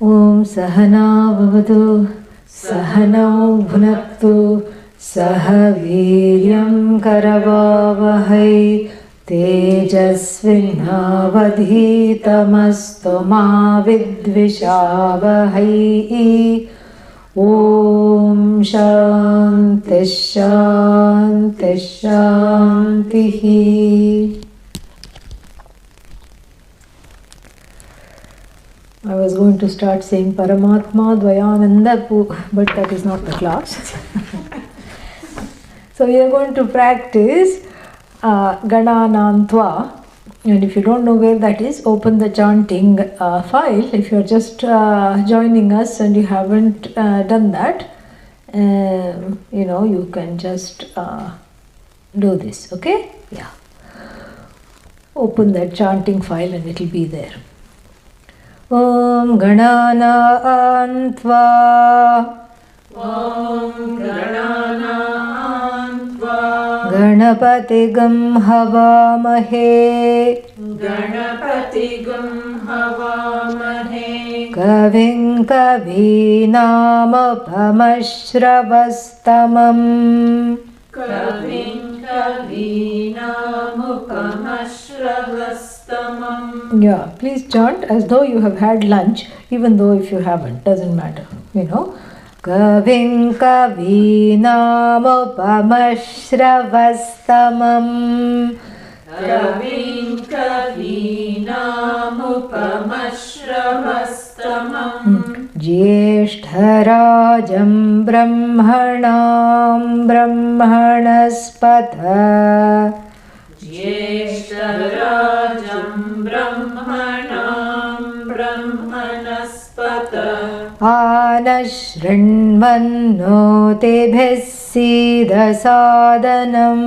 Om Sahana Bhavatu Sahanau Bhunaktu Sahaviryam Karavavahai Tejasvinavadhitamastu ma vidvishavahai. Om Shanti Shanti Shanti. I was going to start saying Paramatma Dvayananda, but that is not the class. So we are going to practice Gananantva, and if you don't know where that is, open the chanting file. If you are just joining us and you haven't done that, you can just do this, okay? Yeah. Open that chanting file and it will be there. Om Gananantva Om Gananantva Ganapatigam Havamahe Ganapatigam Havamahe Kavim Kavinamupamashravastamam Kavim Kavinamupamashravastamam. Yeah, please chant as though you have had lunch, even though if you haven't, doesn't matter, Kavim Kavinamupamashravastamam Kavim Kavinamupamashravastamam Jyeshtarajam Brahmanam Brahmanaspatha Jyeshtarajam Brahmanam Brahmanaspata Anashrinvannotibhis siddhasadanam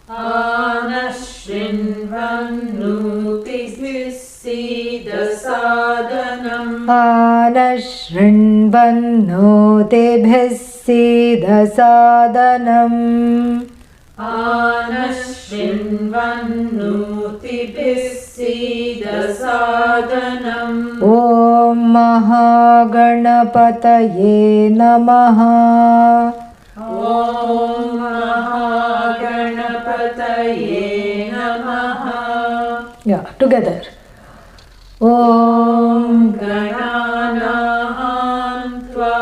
Anashrinvannotibhis siddhasadanam Anashrinvannotibhis siddhasadanam Anashrinvannotibhis siddhasadanam. Om Mahaganapataye Namaha. Om Mahaganapataye Namaha. Yeah, together. Om Gananantva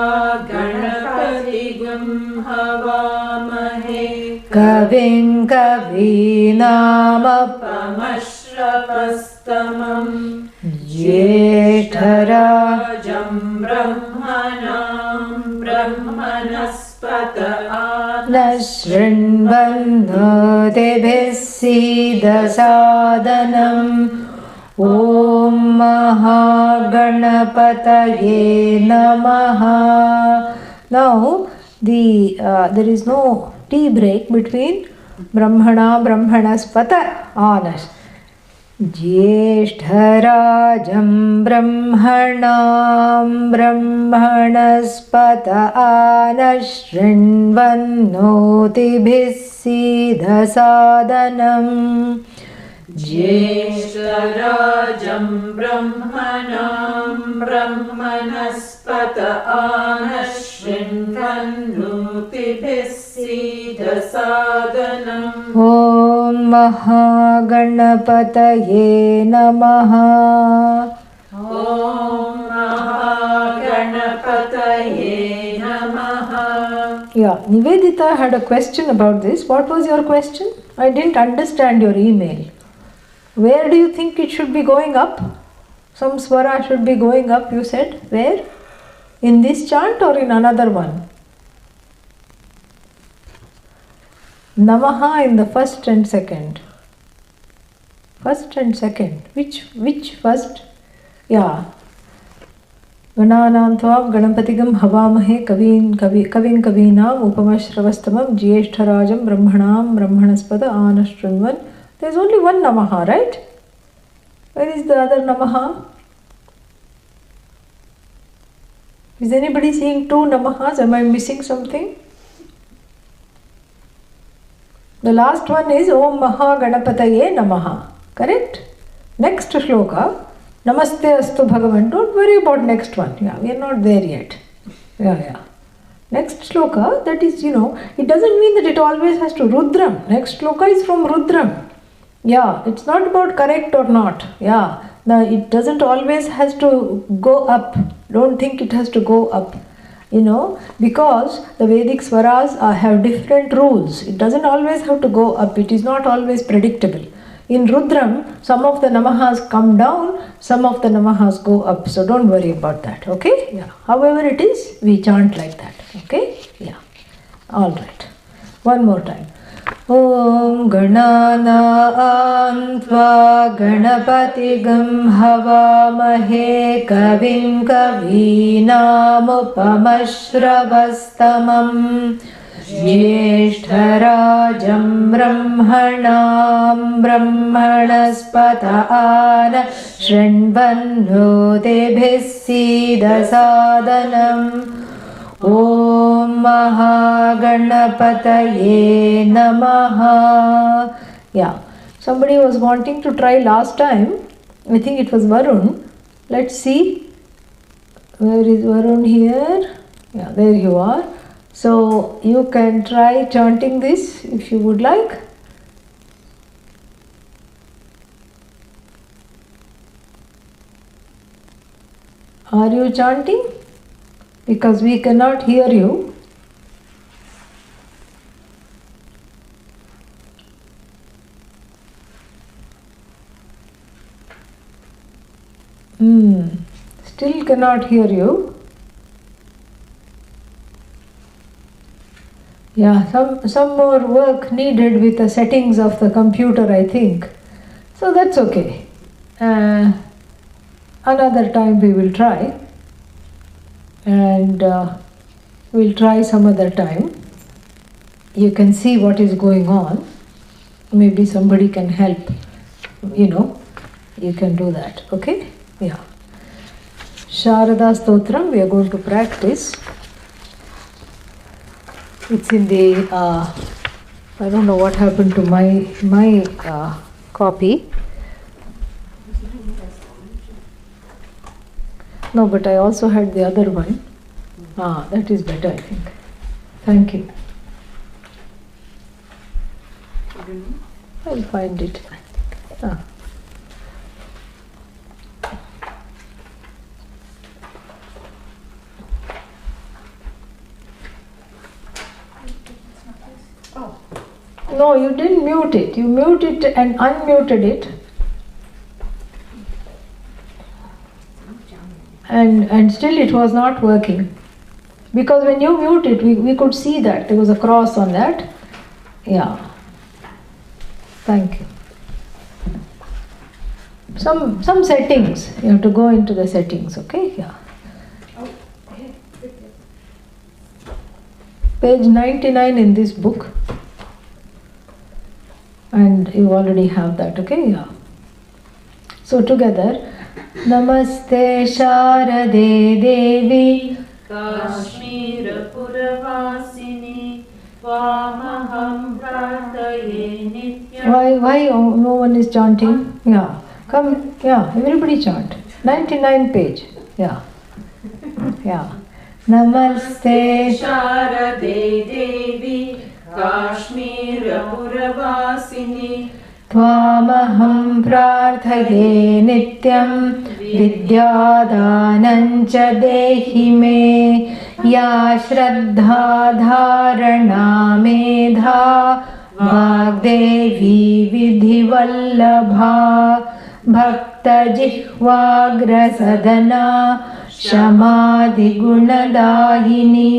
Ganapatigam Havamahe Kavim Kavinamupamashravastamam Jyeshtarajam Brahmanam Brahmanaspata Anashrinvannotibhis siddhasadanam. Om Mahaganapataye Namaha. Now, there is no tea break between Brahmana, Brahmanaspata, Anash. Jyeshtarajam Brahmanam Brahmanaspata Anashrinvannotibhis siddhasadanam. Jyeshtarajam Brahmanam Brahmanaspata Anashrinvannotibhis siddhasadanam. Om Mahaganapataye Namaha. Om Mahaganapataye Namaha. Yeah, Nivedita had a question about this. What was your question? I didn't understand your email. Where do you think it should be going up? Some swara should be going up, you said. Where? In this chant or in another one? Namaha in the first and second. First and second. Which first? Yeah. Gananantva Ganapatigam Havamahe Kavim Kavinam Upamashravastamam Jyeshtarajam Brahmanam Brahmanaspada Anashrinvan. There is only one Namaha, right? Where is the other Namaha? Is anybody seeing two Namahas? Am I missing something? The last one is Om Mahaganapataye Namaha. Correct? Next shloka, Namaste astu Bhagavan. Don't worry about next one. Yeah, we are not there yet. Yeah. Next shloka, that is, it doesn't mean that it always has to Rudram. Next shloka is from Rudram. Yeah, it's not about correct or not. Yeah, it doesn't always has to go up. Don't think it has to go up. Because the Vedic swaras have different rules. It doesn't always have to go up. It is not always predictable. In Rudram, some of the namahas come down, some of the namahas go up. So don't worry about that. Okay? Yeah. However it is, we chant like that. Okay? Yeah. All right. One more time. Om Ganana Antva Ganapatigam Havamahe Kavim Kavinamupamashravastamam Jyeshtarajam Brahmanam Brahmanaspatana Shrinvannodebissidasadanam Om Mahaganapataye Namaha. Yeah, somebody was wanting to try last time. I think it was Varun. Let's see. Where is Varun here? Yeah, there you are. So you can try chanting this if you would like. Are you chanting? Because we cannot hear you. Still cannot hear you. Yeah, some more work needed with the settings of the computer, I think. So that's okay. Another time we will try. And we'll try some other time. You can see what is going on. Maybe somebody can help. You can do that. Okay? Yeah. Sharada Stotram, we are going to practice. It's in the, I don't know what happened to my copy. No, but I also had the other one. That is better, I think. Thank you. I'll find it. No, you didn't mute it. You muted it and unmuted it. And still it was not working. Because when you mute it, we could see that there was a cross on that. Yeah. Thank you. Some settings. You have to go into the settings, okay? Yeah. Page 99 in this book. And you already have that, okay? Yeah. So together, Namaste Sharade Devi Kashmir Puravasini Tvamaham Prarthaye Nityam. Why no one is chanting? Yeah. Come, yeah, everybody chant. 99 page. Yeah. Yeah. Namaste Sharade Devi Kashmir Puravasini Tvamaham prarthaye nityam vidyadanam cha dehi me ya shraddha dharana medha vagdevi vidhivallabha bhakta jihvagra sadana shamadhi gunadahini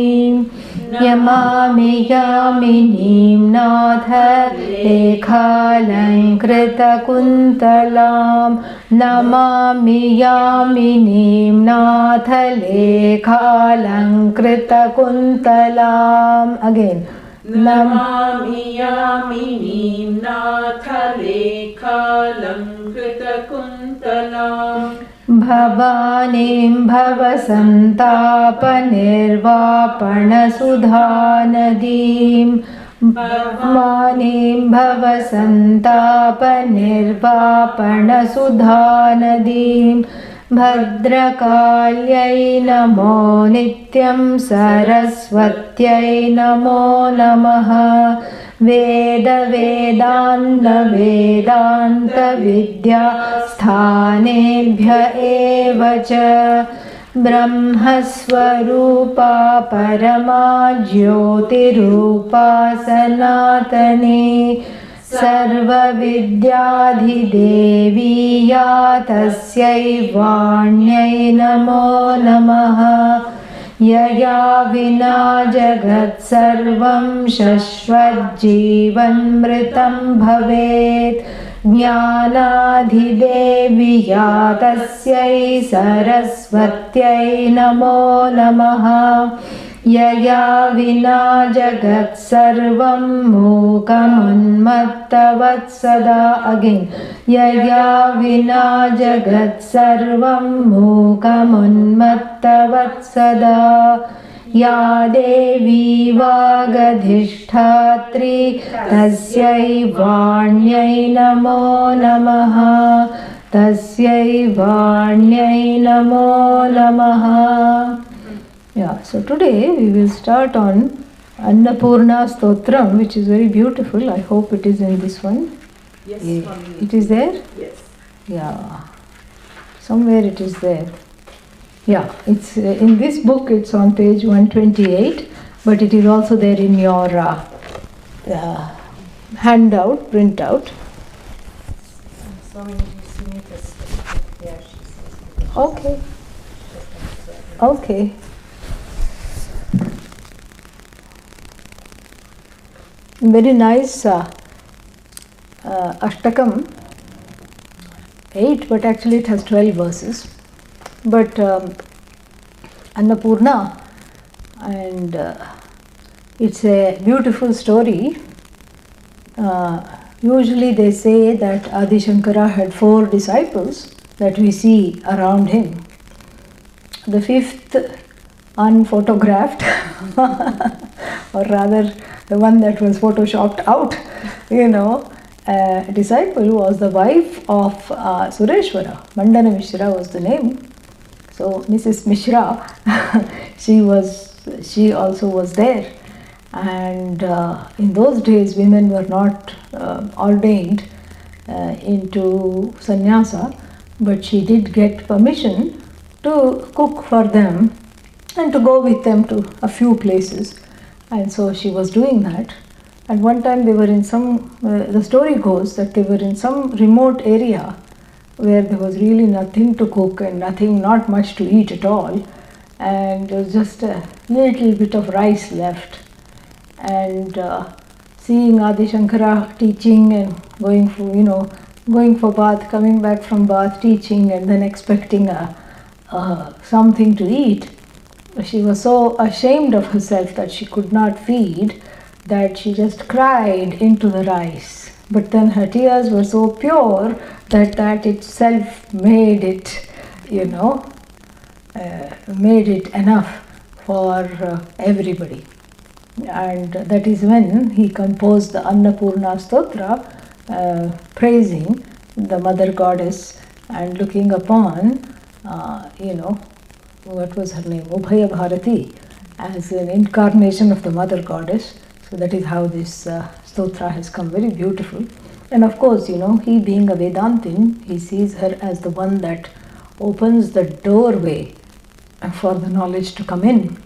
Yamami yaminim natha lekhalankrita kuntalam Namami yaminim natha lekhalankrita kuntalam. Again. Namami yaminim natha lekhalankrita kuntalam Bhavanim bhavasantapa nirvapana sudhanadim वाणीं भवसन्तापनिर्वापणसुधानदीं भद्रकाल्यै नमो नित्यं सरस्वत्यै नमो नमः वेदवेदान्तवेदान्तविद्यास्थानेभ्य एव च ब्रह्मस्वरूपा परमा ज्योतिरूपा सनातनी सर्वविद्याधिदेवी या तस्यै वाण्यै नमो नमः यया विना जगत्सर्वं शश्वज्जीवन्मृतं भवेत् ज्ञानाधिदेवी या तस्यै सरस्वत्यै नमो नमः यया विना जगत्सर्वं मूकमुन्मत्तवत्सदा अगेन यया विना जगत्सर्वं मूकमुन्मत्तवत्सदा या देवी वागधिष्ठात्री तस्यै वाण्यै नमो नमः तस्यै वाण्यै नमो नमः. Yeah, so today we will start on Annapurna Stotram, which is very beautiful. I hope it is in this one. Yes, Swami. It is there? Yes. Yeah, somewhere it is there. Yeah, it's in this book. It's on page 128, but it is also there in your handout, printout. Swami, you see me this? Yeah, she says. Okay. Okay. Very nice Ashtakam, 8, but actually it has 12 verses. But Annapurna, and it's a beautiful story. Usually they say that Adi Shankara had 4 disciples that we see around him. The 5th, unphotographed, or rather the one that was photoshopped out, disciple was the wife of Sureshwara. Mandana Mishra was the name. So Mrs. Mishra, she also was there. And in those days women were not ordained into sannyasa, but she did get permission to cook for them and to go with them to a few places. And so she was doing that. And one time they were in some, the story goes that they were in some remote area where there was really nothing to cook and not much to eat at all. And there was just a little bit of rice left. And seeing Adi Shankara teaching and going for bath, coming back from bath, teaching, and then expecting something to eat, she was so ashamed of herself that she could not feed, that she just cried into the rice. But then her tears were so pure that itself made it, made it enough for everybody. And that is when he composed the Annapurna Stotra, praising the mother goddess and looking upon, what was her name, Ubhaya Bharati, as an incarnation of the mother goddess. So that is how this stotra has come, very beautiful. And of course, he being a Vedantin, he sees her as the one that opens the doorway for the knowledge to come in.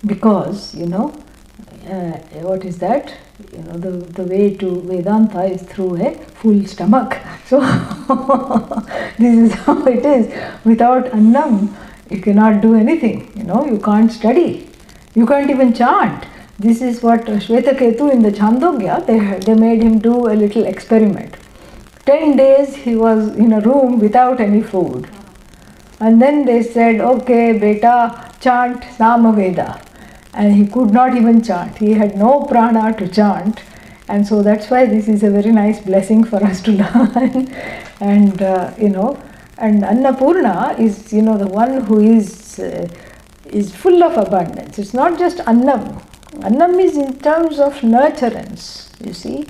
Because, what is that? The way to Vedanta is through a full stomach. So this is how it is. Without annam, you cannot do anything. You can't study. You can't even chant. This is what Shvetaketu in the Chandogya, they made him do a little experiment. 10 days he was in a room without any food. And then they said, okay, beta, chant Samaveda. And he could not even chant. He had no prana to chant. And so that's why this is a very nice blessing for us to learn. And, and Annapurna is, the one who is full of abundance. It's not just annam. Annam is in terms of nurturance, you see.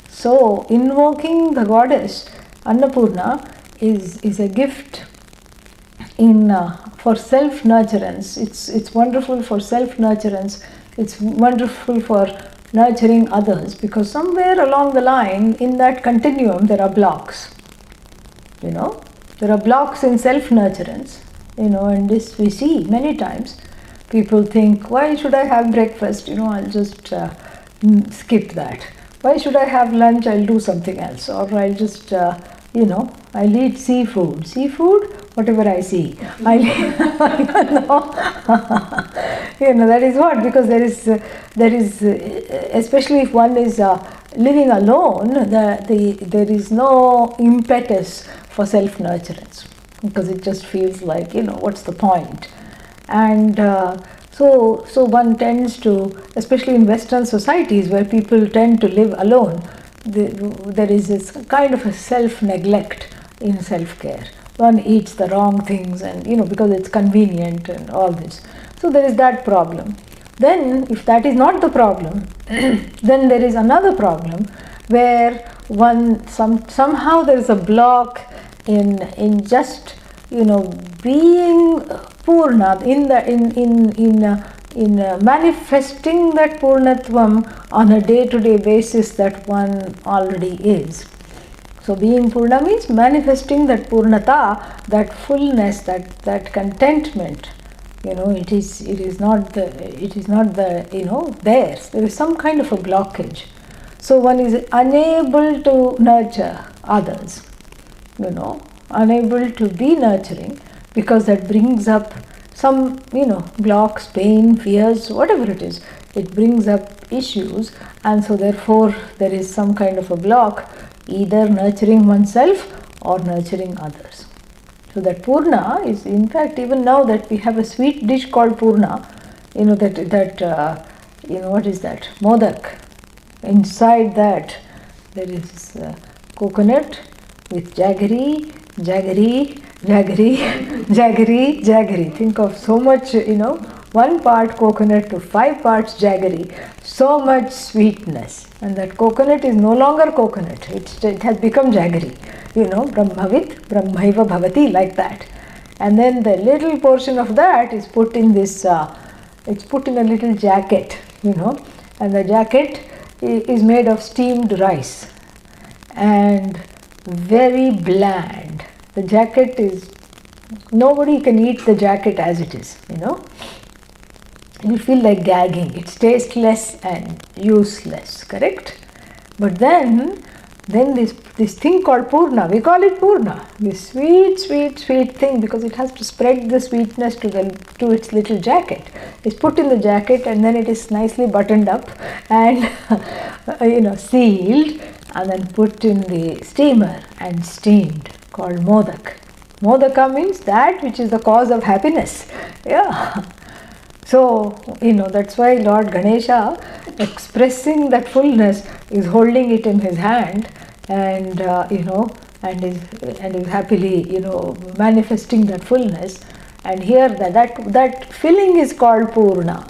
So invoking the goddess Annapurna is a gift in for self-nurturance. It's wonderful for self-nurturance. It's wonderful for nurturing others, because somewhere along the line in that continuum there are blocks. You know, there are blocks in self-nurturance. You know, and this we see many times. People think, why should I have breakfast? You know, I'll just skip that. Why should I have lunch? I'll do something else. Or I'll just, I'll eat seafood. Seafood? Whatever I see. I'll that is what, because there is, especially if one is living alone, there is no impetus for self-nurturance, because it just feels like, what's the point? And so one tends to, especially in Western societies where people tend to live alone, there is this kind of a self-neglect in self-care. One eats the wrong things, and because it's convenient and all this. So there is that problem. Then if that is not the problem, then there is another problem where somehow there is a block in just being Purna, in manifesting that Purnatvam on a day-to-day basis that one already is. So being Purna means manifesting that Purnata, that fullness, that contentment. It is not the there. There is some kind of a blockage. So one is unable to nurture others. Unable to be nurturing, because that brings up some, blocks, pain, fears, whatever it is. It brings up issues, and so therefore there is some kind of a block, either nurturing oneself or nurturing others. So that Purna is, in fact, even now that we have a sweet dish called Purna, what is that? Modak. Inside that there is coconut with jaggery. Think of so much, 1 part coconut to 5 parts jaggery, so much sweetness. And that coconut is no longer coconut, it has become jaggery, Brahmavit, Brahmaiva Bhavati, like that. And then the little portion of that is put in this, it's put in a little jacket, and the jacket is made of steamed rice and very bland. The jacket is, nobody can eat the jacket as it is, You feel like gagging. It's tasteless and useless, correct? But then this thing called Purna, we call it Purna, this sweet thing, because it has to spread the sweetness to its little jacket. It's put in the jacket, and then it is nicely buttoned up and sealed, and then put in the steamer and steamed, called Modak. Modaka means that which is the cause of happiness. Yeah. So, that's why Lord Ganesha, expressing that fullness, is holding it in his hand, and and is happily, manifesting that fullness. And here that filling is called Purna.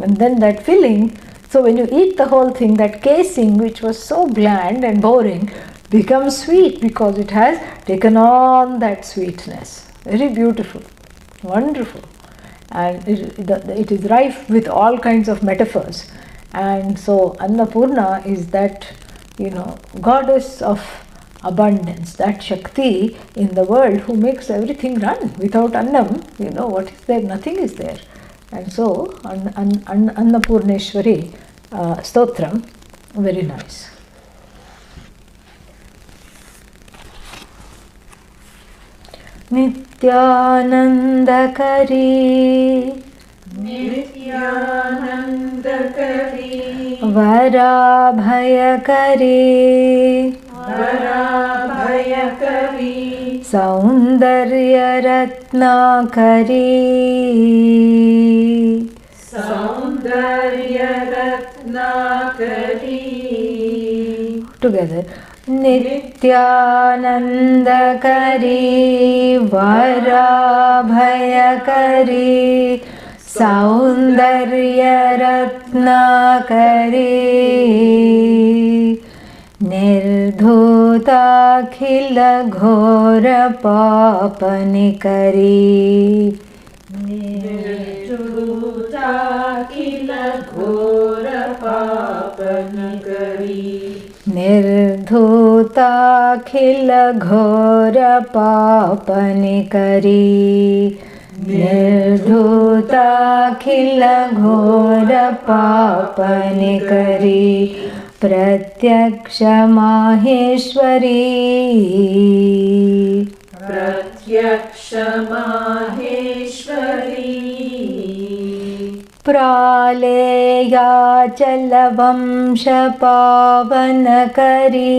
And then that filling, so when you eat the whole thing, that casing which was so bland and boring becomes sweet, because it has taken on that sweetness. Very beautiful, wonderful. And it is rife with all kinds of metaphors. And so Annapurna is that, goddess of abundance, that Shakti in the world who makes everything run. Without Annam, what is there? Nothing is there. And so Annapurneshwari Stotram, very nice. Nityanandakari Varabhayakari Saundarya Ratnakari together. Nityanandakari Varabhayakari सौन्दर्यरत्नाकरी निर्धूताखिलघोरपापनिकरी निर्धूताखिलघोरपापनिकरी निर्धूताखिलघोरपापनिकरी प्रत्यक्ष माहेश्वरी प्रालेयाचलवंशपावनकरी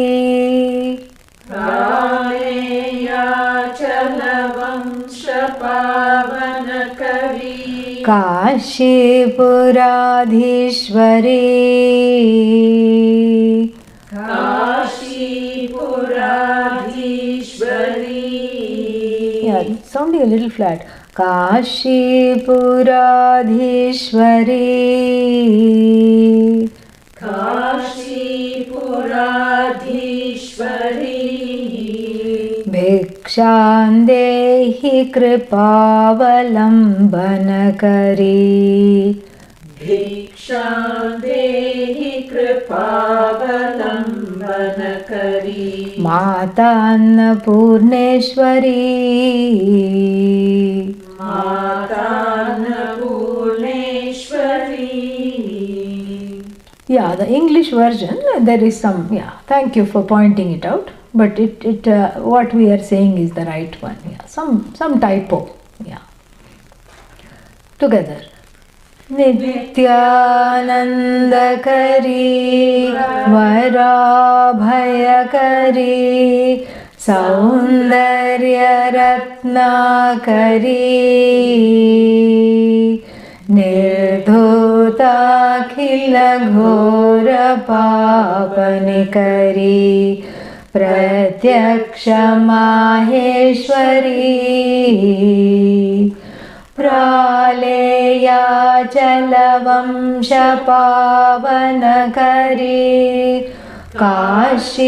काशीपुराधीश्वरी yeah, it's sounding a little flat. काशीपुराधीश्वरी भिक्षां देहि कृपावलम्बनकरी माता Annapurneshwari Yeah, the English version, there is some, thank you for pointing it out, but what we are saying is the right one, some typo, together. Nityanandakari, Varabhayakari, Saundarya Ratnakari, निर्धूताखिलघोरपापनिकरी प्रत्यक्षा माहेश्वरी प्रालेयाचलवंशपावनकरी काशीपुराधीश्वरी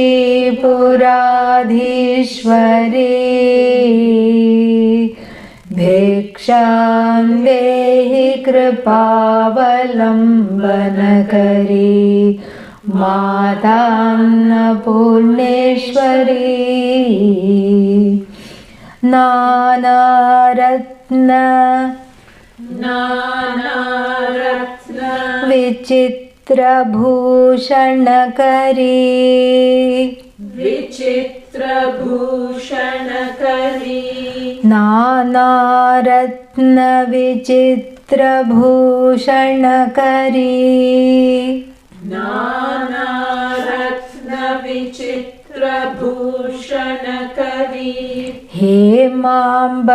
भिक्षां देहि कृपावलम्बनकरी माता Annapurneshwari नानारत्न विचित्रभूषणकरी नानारत्न विचित्रभूषणकरी हेमाम्बराडम्बरी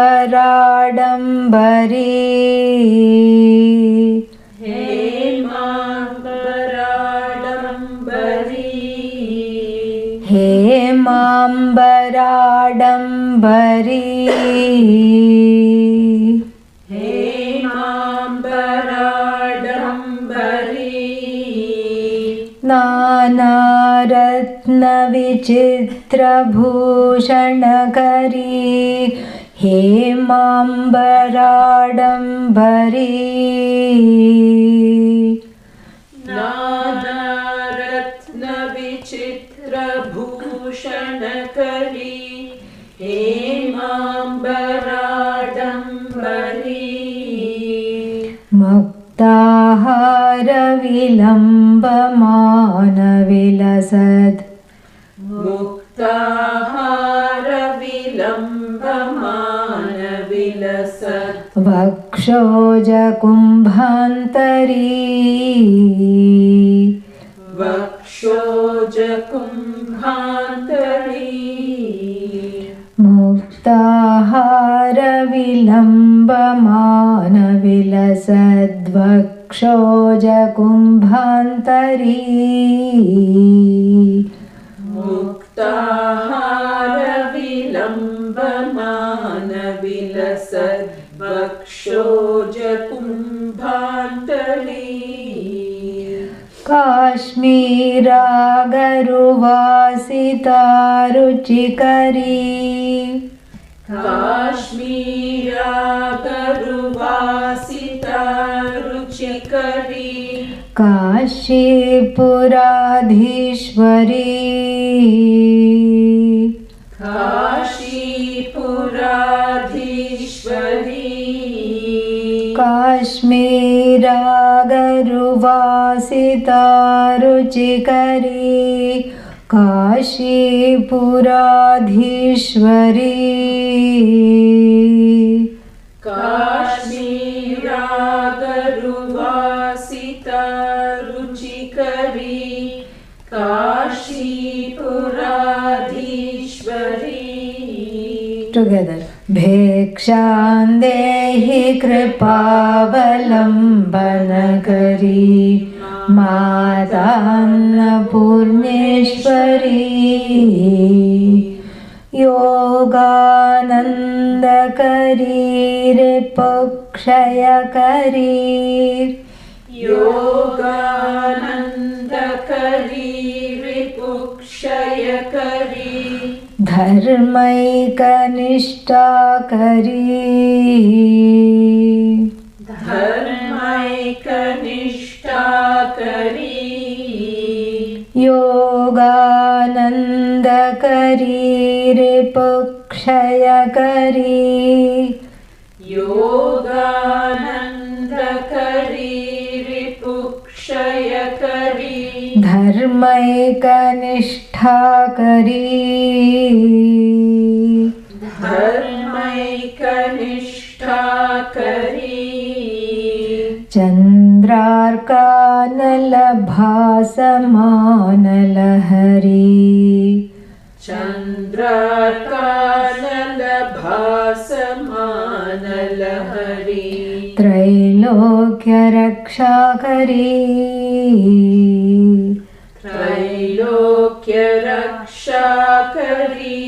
नानारत्न विचित्रभूषणकरी हेमाम्बराडम्बरी मुक्ताहारविलम्बमानविलसद् वक्षोजकुम्भान्तरी मुक्ताहारविलम्बमानविलसद्वक्षोजकुम्भान्तरी मुक्ताहारविलम्बमानविलसद्वक्षोजकुम्भान्तरी काश्मीरागरुवासिता रुचिकरी काश्मीरागरुवासिता रुचिकरी काशीपुराधीश्वरी काशीपुराधीश्वरी काश्मीरागरुवासिता रुचिकरी काशीपुराधीश्वरी काश्मीरागरुवासिता रुचिकरी काशीपुराधीश्वरी Together. भिक्षां देहि कृपावलम्बनकरी मातान्नपूर्णेश्वरी योगानन्दकरी रिपुक्षयकरी योगानन्दकरी रिपुक्षयकरी धर्मैकनिष्ठाकरी धर्मैकनिष्ठाकरी योगानन्दकरी रिपुक्षयकरी योगानन्दकरी रिपुक्षयकरी धर्मैकनिष्ठाकरी धर्मैकनिष्ठाकरी चन्द्रार्कानलभासमानलहरी चन्द्रार्कानलभासमानलहरी त्रैलोक्यरक्षाकरी त्रैलोक्यरक्षाकरी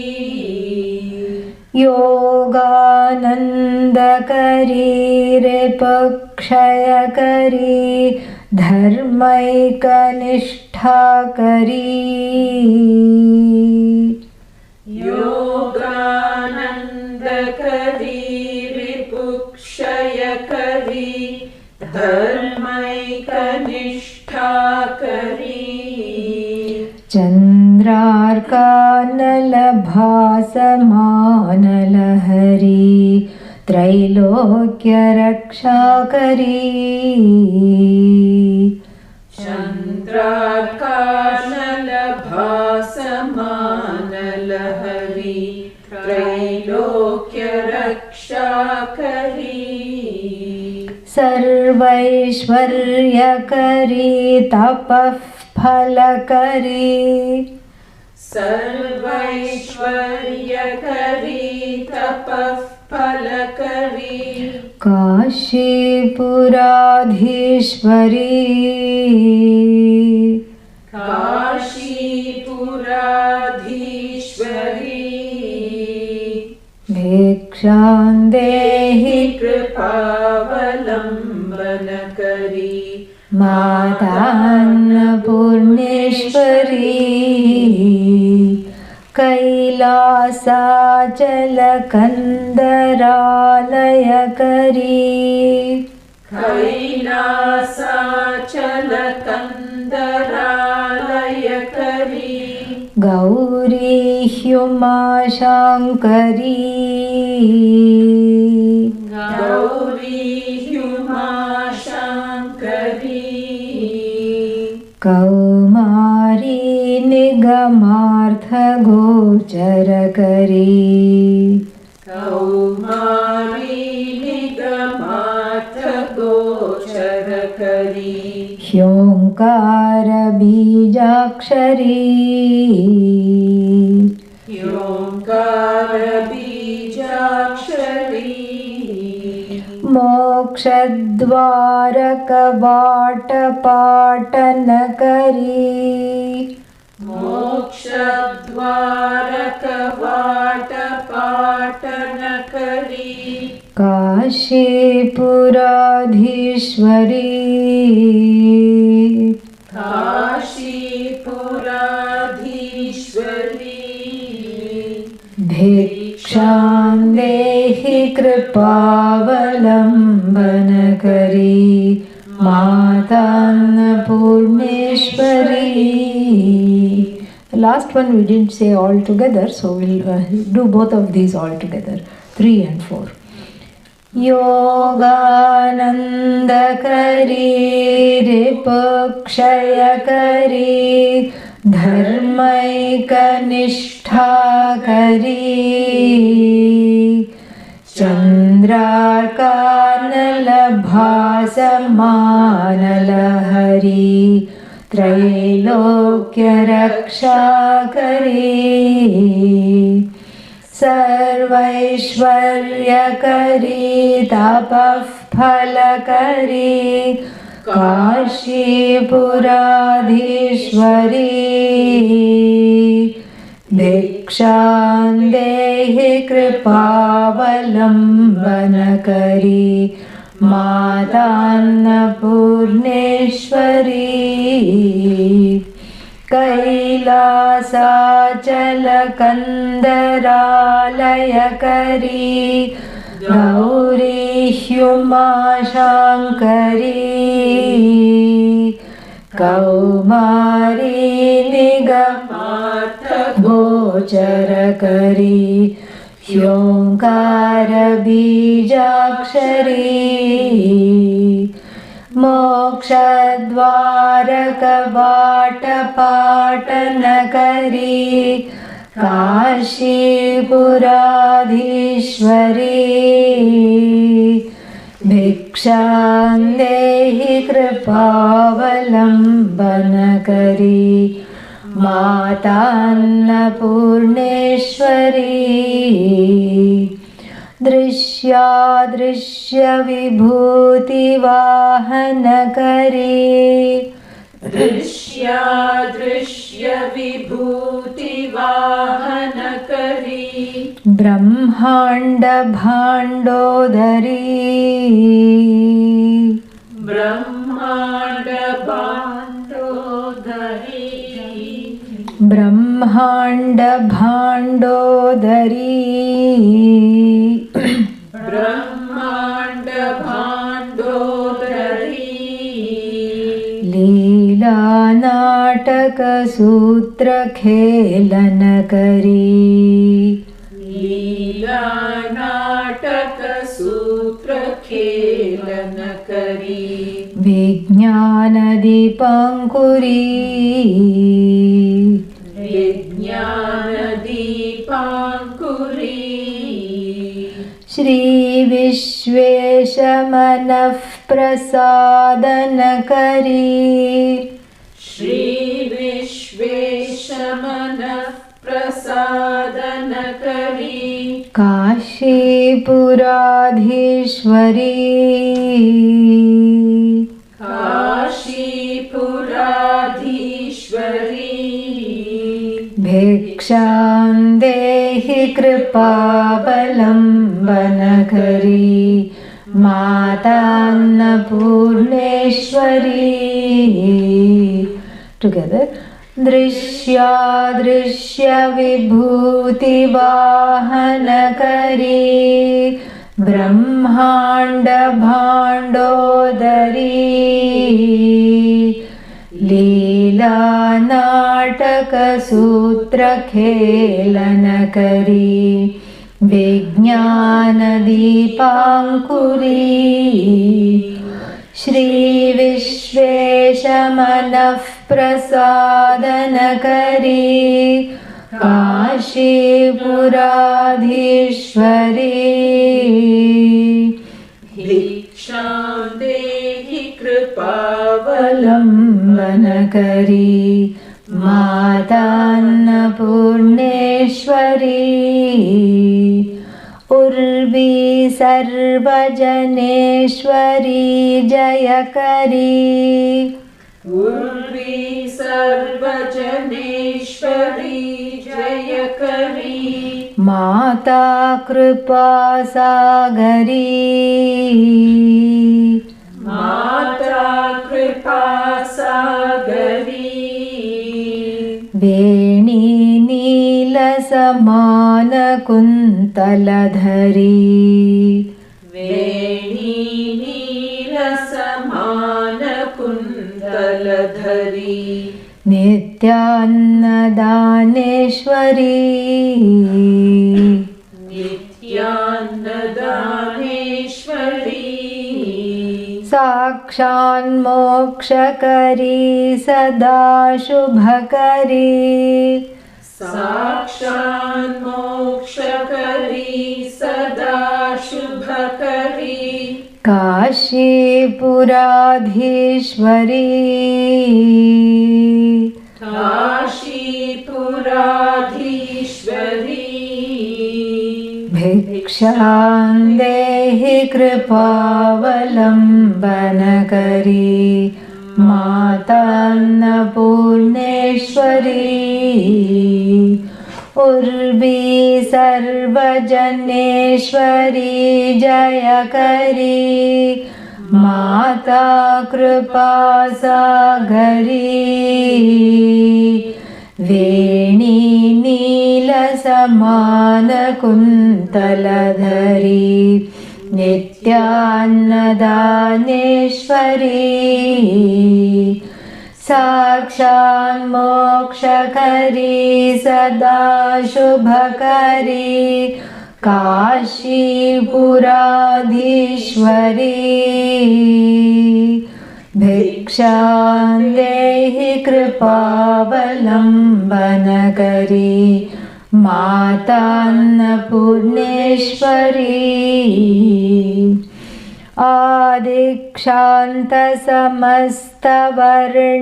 योगानन्दकरी रिपुक्षयकरी धर्मैकनिष्ठाकरी योगानन्दकरी रिपुक्षयकरी धर्मैकनिष्ठाकरी चन्द्रार्कानलभासमानलहरी त्रैलोक्यरक्षाकरी चन्द्रार्कानलभासमानलहरी त्रैलोक्यरक्षाकरी सर्वैश्वर्यकरी तपः फलकरी सर्वैश्वर्यकरी तपः फलकरी काशीपुराधीश्वरी काशीपुराधीश्वरी भिक्षां देहि कृपावलम्बनकरी मातान्नपूर्णेश्वरी कैलासाचलकन्दरालयकरी कैलासाचलकन्दरालयकरी गौरी ह्युमाशङ्करी गौरी ह्युमाशङ्करी कौमारी निगमार्थगोचरकरी कौमारी निगमार्थगोचरकरी ह्योङ्कारबीजाक्षरी ह्योङ्कारबीजाक्षरी मोक्षद्वारकवाटपाटनकरी मोक्षद्वारकवाटपाटनकरी काशीपुराधीश्वरी कृपावलम्बनकरी मातान्नपूर्णेश्वरी. The last one we didn't say all together, so we'll do both of these all together, 3 and 4. योगानन्दकरी रिपुक्षयकरी धर्मैकनिष्ठाकरी चन्द्रार्कानलभासमानलहरी त्रैलोक्यरक्षाकरी सर्वैश्वर्यकरी तपःफलकरी काशीपुराधीश्वरी भिक्षां देहि कृपावलम्बनकरी मातान्नपूर्णेश्वरी कैलासाचलकन्दरालयकरी गौरी ह्युमाशाङ्करी कौमारी निगमार्थगोचरकरी ह्योङ्कारबीजाक्षरी मोक्षद्वारकवाटपाटनकरी काशीपुराधीश्वरी भिक्षां देहि कृपावलम्बनकरी मातान्नपूर्णेश्वरी दृश्यादृश्यविभूतिवाहनकरी दृश्यादृश्यविभूतिवाहनकरी ब्रह्माण्डभाण्डोदरी ब्रह्माण्डभाण्डोदरी ब्रह्माण्डभाण्डोदरी ब्रह्माण्डभाण्डोदरी लीलानाटकसूत्रखेलनकरी लीलानाटकसूत्रखेलनकरी विज्ञानदीपङ्कुरी विज्ञानदीपाङ्कुरी श्रीविश्वेशमनःप्रसादनकरी श्रीविश्वेशमनःप्रसादनकरी काशीपुराधीश्वरी काशीपुराधीश्वरी भिक्षां देहि कृपावलम्बनकरी मातान्नपूर्णेश्वरी. Together. दृश्यादृश्यविभूतिवाहनकरी ब्रह्माण्डभाण्डोदरी लीलानाटकसूत्रखेलनकरी विज्ञानदीपाङ्कुरी श्रीविश्वेशमनःप्रसादनकरी काशीपुराधीश्वरी भिक्षां देहि कृपावलम्बनकरी मातान्नपूर्णेश्वरी उर्वी सर्वजनेश्वरी जयकरी उर्वी सर्वजनेश्वरी जयकरी माता कृपासागरी माता कृपासागरी वेणी नीलसमानकुन्तलधरी नित्यान्नदानेश्वरी नित्यान्नदानेश्वरी साक्षान्मोक्षकरी सदा शुभकरी साक्षान्मोक्षकरी सदा शुभकरी काशीपुराधीश्वरी काशीपुराधीश्वरी भिक्षां देहि कृपावलम्बनकरी मातान्नपूर्णेश्वरी उर्वी सर्वजनेश्वरी जयकरी माता कृपासागरी वेणी नीलसमानकुन्तलधरी नित्यान्नदानेश्वरी साक्षान्मोक्षकरी सदा शुभकरी काशीपुराधीश्वरी भिक्षां देहि कृपावलम्बनकरी मातान्नपूर्णेश्वरी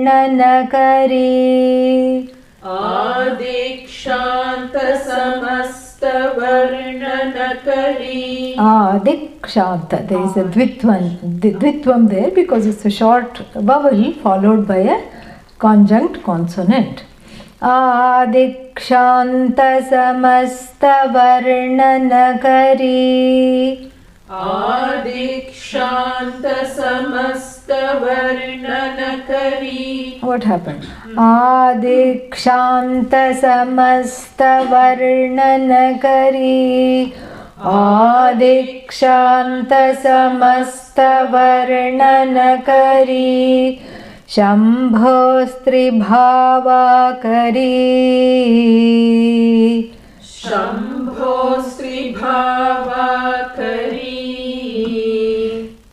आदिक्षान्तसमस्तवर्णनकरी आदिक्षान्तसमस्तवर्णनकरी Adikshanta, there is a dvitvam there because it's a short vowel followed by a conjunct consonant. Adikshanta samasta varnanakari. Adikshanta samasta varnanakari. What happened? Adikshanta samasta varnanakari. आदिक्षान्तसमस्तवर्णनकरी शम्भोस्त्रिभावाकरी शम्भोस्त्रिभावाकरी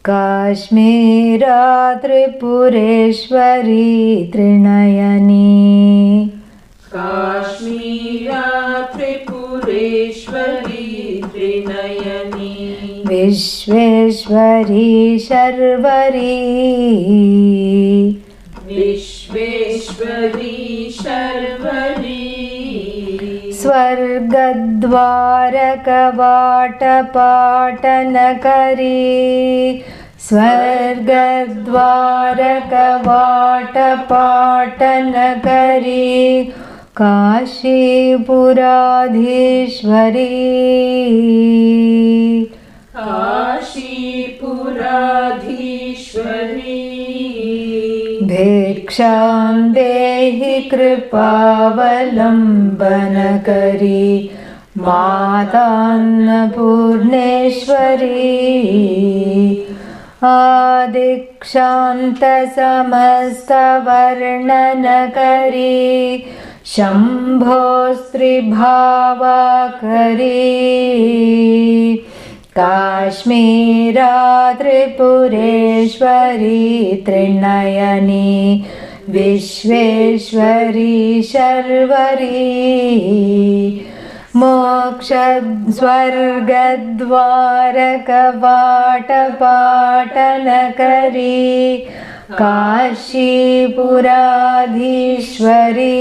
Kashmira Tripureshwari Trinayani Kashmira Tripureshwari Trinayani विश्वेश्वरी शर्वरी विश्वेश्वरी शर्वरी स्वर्गद्वारकवाटपाटनकरी स्वर्गद्वारकवाटपाटनकरी काशीपुराधीश्वरी काशीपुराधीश्वरी भिक्षां देहि कृपावलम्बनकरी मातान्नपूर्णेश्वरी आदिक्षान्तसमस्तवर्णनकरी शम्भोस्त्रिभावाकरी काश्मीरा त्रिपुरेश्वरी त्रिनयनी विश्वेश्वरी शर्वरी मोक्षस्वर्गद्वारकवाटपाटनकरी काशीपुराधीश्वरी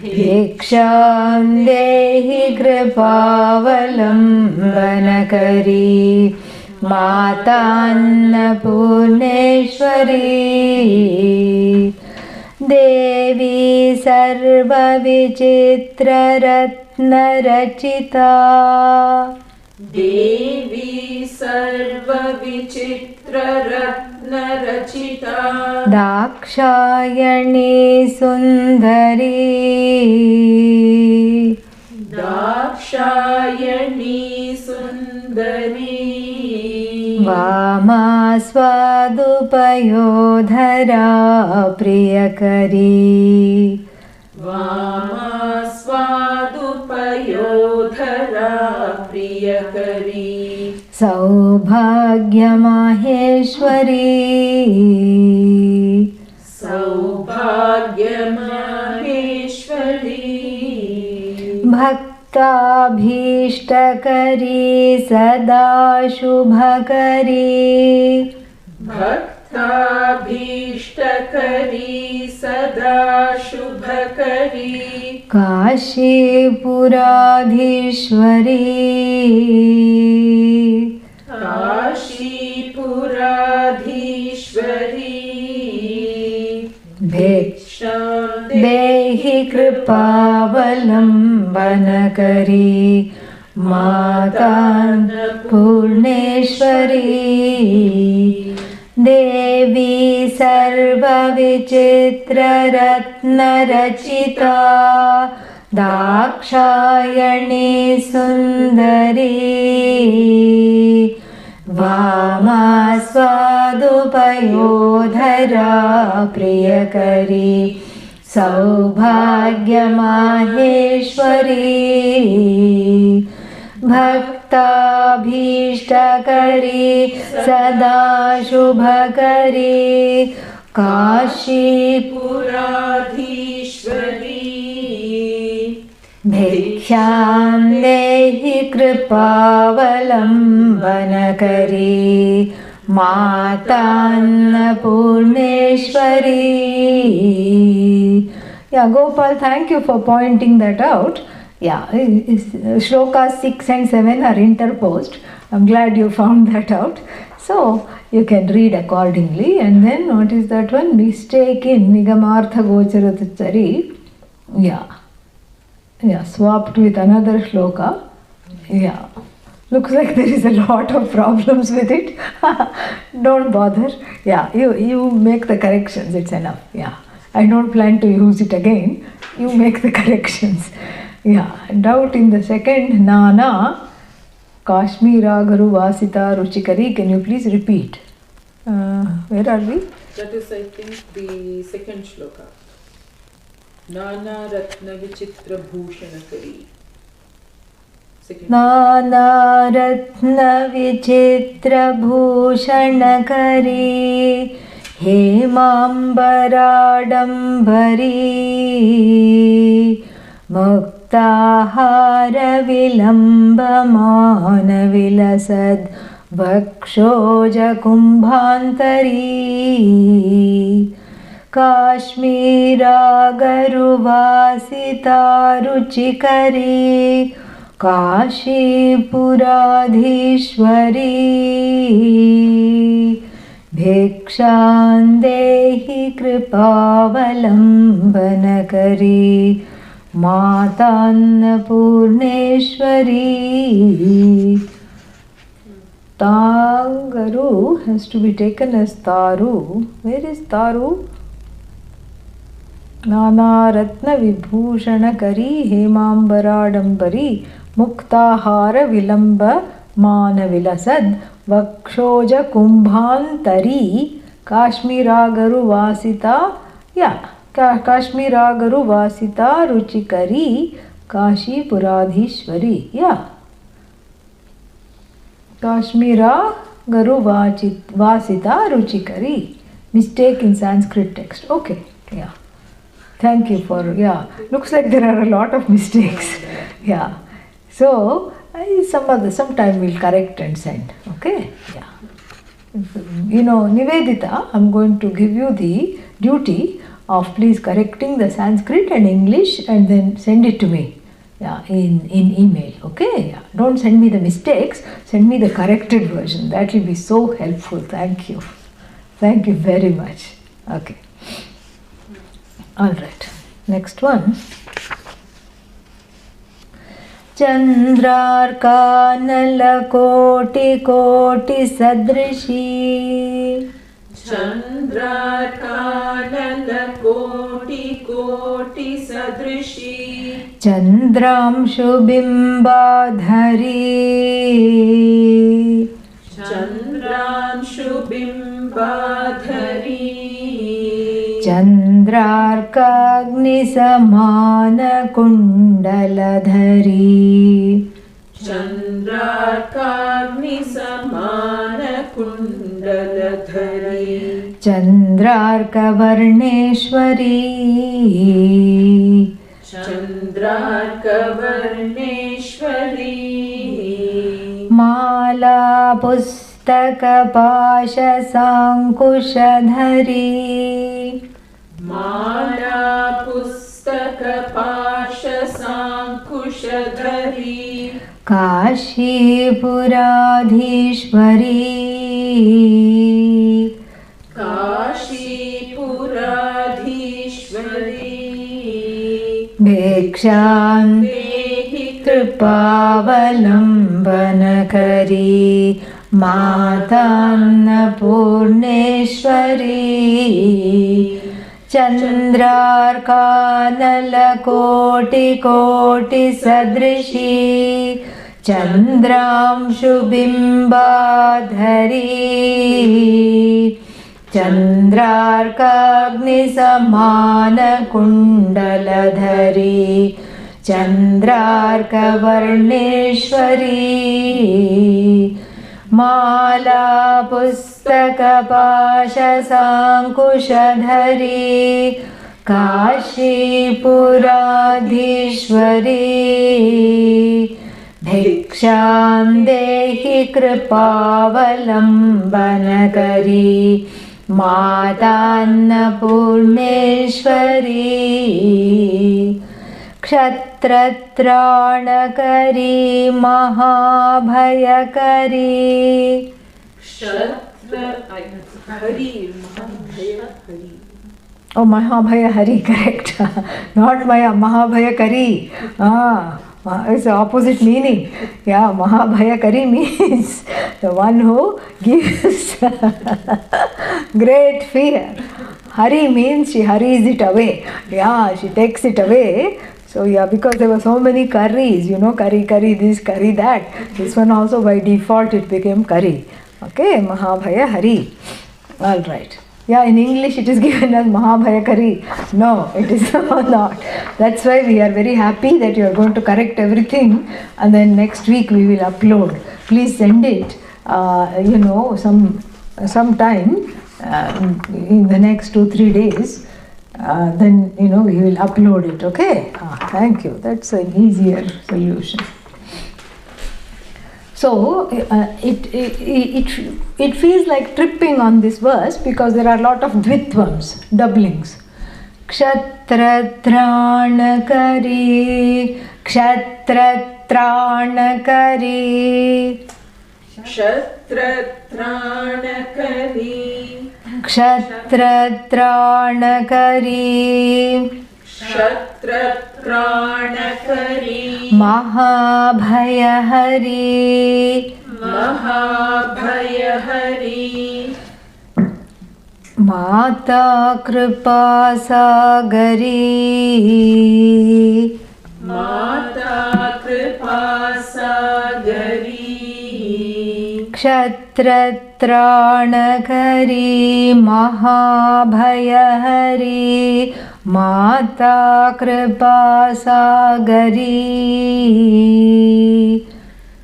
भिक्षां देहि कृपावलम्बनकरी मातान्नपूर्णेश्वरी देवी सर्वविचित्ररत्नरचिता देवी सर्वविचित्ररत्नरचिता दाक्षायणी सुन्दरी दाक्षायणी सुन्दरी वामा स्वादुपयोधरा प्रियकरी वामा स्वादुपयोधरा प्रियकरी सौभाग्यमाहेश्वरी सौभाग्यमाहेश्वरी भक्ताभीष्टकरी सदा शुभकरी भक्ताभीष्टकरी सदा शुभकरी काशीपुराधीश्वरी काशीपुराधीश्वरी भिक्षां देहि कृपावलम्बनकरी मातान्नपूर्णेश्वरी देवी सर्वविचित्ररत्नरचिता दाक्षायणी सुन्दरी वामा स्वादुपयोधरा प्रियकरी सौभाग्यमाहेश्वरी भक्ताभीष्टकरी सदा शुभकरी काशीपुराधीश्वरी भिक्षां देहि कृपावलम्बनकरी मातान्नपूर्णेश्वरी. Yeah, Gopal, thank you for pointing that out. Yeah, shlokas 6 and 7 are interposed. I'm glad you found that out. So, you can read accordingly. And then, what is that one? Mistake in Nigamartha Gocharatachari. Yeah. Yeah, swapped with another shloka. Yeah. Looks like there is a lot of problems with it. Don't bother. Yeah, you make the corrections. It's enough. Yeah. I don't plan to use it again. You make the corrections. Yeah. Doubt in the second, Nana, Kashmira Garu Vasita Ruchikari. Can you please repeat? Where are we? That is, I think, the second shloka. Nana Ratna Vichitra Bhushanakari. Nana Ratna Vichitra Bhushanakari Hemambaradambari Muktahara Vilambamana Vilasad Vakshoja Kumbhantari Kashmira Garuvasita Ruchikari Kashi-puradhishwari Bhikshan dehi kripavalambanakari Matannapurneshwari. Tangaru has to be taken as Taru. Where is Taru? Nana Ratna Vibhushanakari Hemambaradambari Muktahara Vilamba Manavilasad Vakshoja Kumbhantari Kashmiragaru Vasita. Yeah, Kashmiragaru Vasita Ruchikari Kashi Puradhishwari. Yeah. Kashmira Garu Vasita Ruchikari. Mistake in Sanskrit text. Okay. Yeah. Thank you for, yeah, looks like there are a lot of mistakes. Yeah. So, sometime we'll correct and send. Okay? Yeah. You know, Nivedita, I'm going to give you the duty of please correcting the Sanskrit and English and then send it to me. Yeah, in email. Okay? Yeah. Don't send me the mistakes, send me the corrected version. That will be so helpful. Thank you. Thank you very much. Okay. All right, next one. Chandrarkanala koti koti sadrishi. Chandrarkanala koti koti sadrishi. Chandramshu bimbadhari. Chandra चन्द्रांशुबिम्बाधरी चन्द्रार्काग्निसमानकुण्डलधरी चन्द्रार्काग्निसमानकुण्डलधरी चन्द्रार्कवर्णेश्वरी चन्द्रार्कवर्णेश्वरी माला पुस्तकपाशसाङ्कुशधरी माला पुस्तकपाशसाङ्कुशधरी काशीपुराधीश्वरी काशीपुराधीश्वरी भिक्षां देहि कृपावलम्बनकरी मातान्नपूर्णेश्वरी चन्द्रार्कानलकोटिकोटिसदृशी चन्द्रांशुबिम्बाधरी चन्द्रार्काग्निसमानकुण्डलधरी चन्द्रार्कवर्णेश्वरी माला पुस्तकपाशसाङ्कुशधरी काशीपुराधीश्वरी भिक्षां देहि कृपावलम्बनकरी मातान्नपूर्णेश्वरी क्षत्रत्राणकरी महाभयकरी Hari महाभयहरि Oh, Mahabhayahari, correct. Not Maya, Mahabhayakari. It's the opposite meaning. Yeah, Mahabhayakari means the one who gives great fear. Hari means she hurries it away. Yeah, she takes it away. So yeah, because there were so many curries, curry this, curry that. This one also by default it became curry. Okay, Mahabhayahari. All right. Yeah, in English it is given as Mahabhayakari. No, it is not. That's why we are very happy that you are going to correct everything and then next week we will upload. Please send it, some time in the next 2-3 days. Then, we will upload it, okay? Thank you. That's an easier solution. So it feels like tripping on this verse because there are a lot of dvitvams, doublings. Kshatratraanakari, kshatratraanakari, kshatratraanakari, kshatratraanakari, kshatratraanakari, Mahabhayahari, Mahabhayahari, Mata Kripa Sagari, Mata Kripa Sagari, Kshatratraanakari, Mahabhayahari, Mata Kripa Sagari,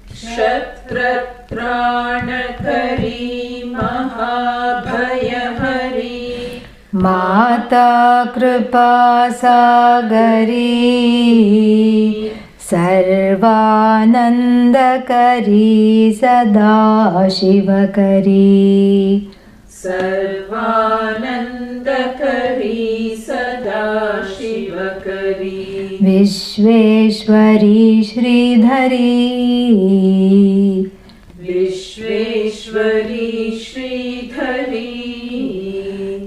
Kshatratraanakari, Mahabhayahari, Mata Kripa Sagari, Sarvanandakari, Sadashivakari, Sarvanandakari, Sadashivakari, Vishveshwari Sridhari, Vishveshwari Sridhari,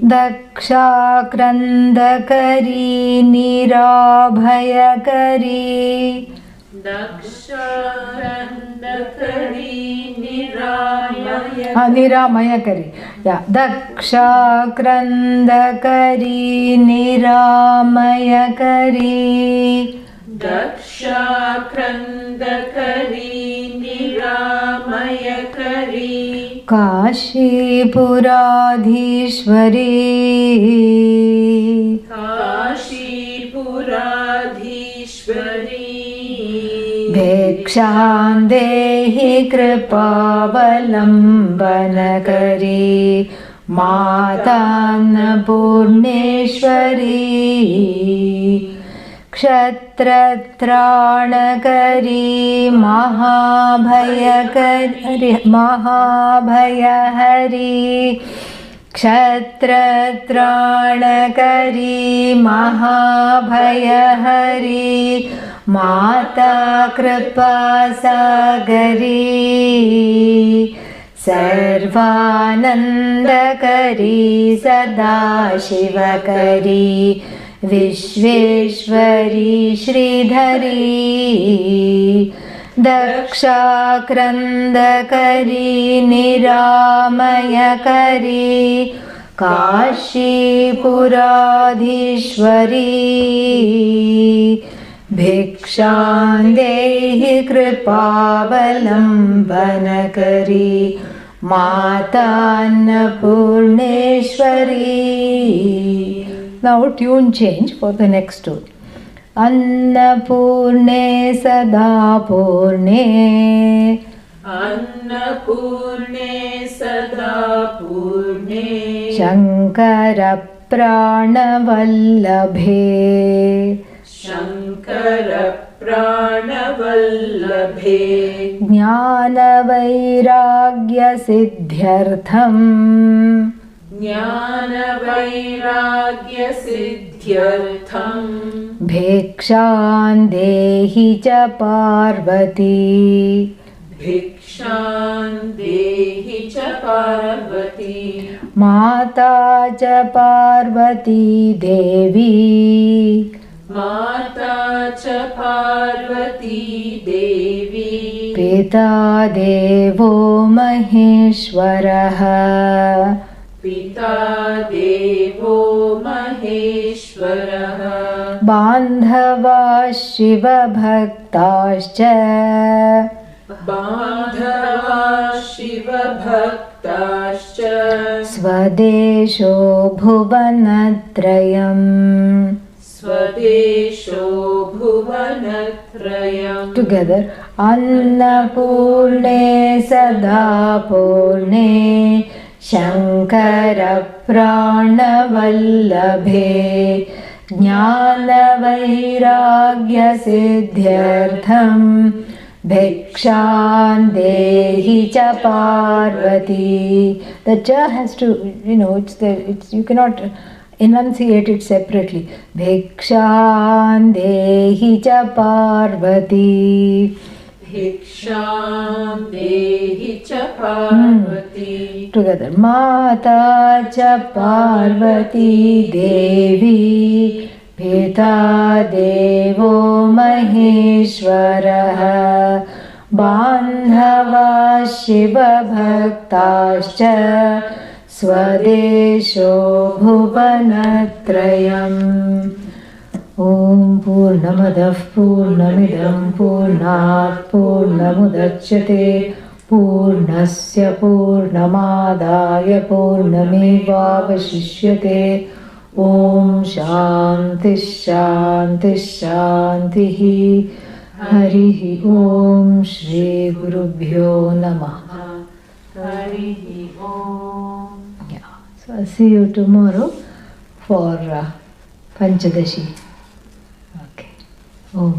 Dakshakrandakari, Nirabhayakari, Dakshakrandakari, Niramayakari, Niramayakari. Yeah, Dakshakrandakari, Niramayakari, दक्षाक्रन्दकरी निरामयकरी काशीपुराधीश्वरी काशीपुराधीश्वरी भिक्षां देहि कृपावलम्बनकरी मातान्नपूर्णेश्वरी क्षत्रत्राणकरी महाभयहरी क्षत्रत्राणकरी महाभयहरी माता कृपासागरी सर्वानन्दकरी सदाशिवकरी विश्वेश्वरी श्रीधरी दक्षाक्रन्दकरी निरामयकरी काशीपुराधीश्वरी भिक्षां देहि कृपावलम्बनकरी मातान्नपूर्णेश्वरी. Now tune change for the next two. अन्नपूर्णे सदा पूर्णे अन्नपूर्णे सदा पूर्णे शङ्करप्राणवल्लभे शङ्करप्राणवल्लभे ज्ञानवैराग्यसिद्ध्यर्थम् ज्ञानवैराग्यसिद्ध्यर्थम् भिक्षां देहि च पार्वती भिक्षां देहि च पार्वती माता च पार्वती देवी माता च पार्वती देवी पिता देवो महेश्वरः पिता देवो महेश्वरः बान्धवा शिवभक्ताश्च बान्धवा शिवभक्ताश्च स्वदेशो भुवनत्रयम् स्वदेशो भुवनत्रयम् Together. अन्नपूर्णे सदा पूर्णे शङ्करप्राणवल्लभे ज्ञानवैराग्यसिद्ध्यर्थम् भिक्षां देहि च Parvati. The cha has to, it's you cannot enunciate it separately. Bhikshaan dehi cha parvati. Bhikshaan dehi cha parvati. Together. Mata cha parvati devi. Pita devo maheshwaraha. Bandhava shiva bhaktascha. स्वदेशो भुवनत्रयम्. ॐ पूर्णमदः पूर्णमिदं पूर्णात् पूर्णमुदच्यते पूर्णस्य पूर्णमादाय पूर्णमेवावशिष्यते. ॐ शान्तिः शान्तिः शान्तिः. हरिः ॐ श्रीगुरुभ्यो नमः. हरिः ॐ. So I'll see you tomorrow for Panchadashi. Okay. Om.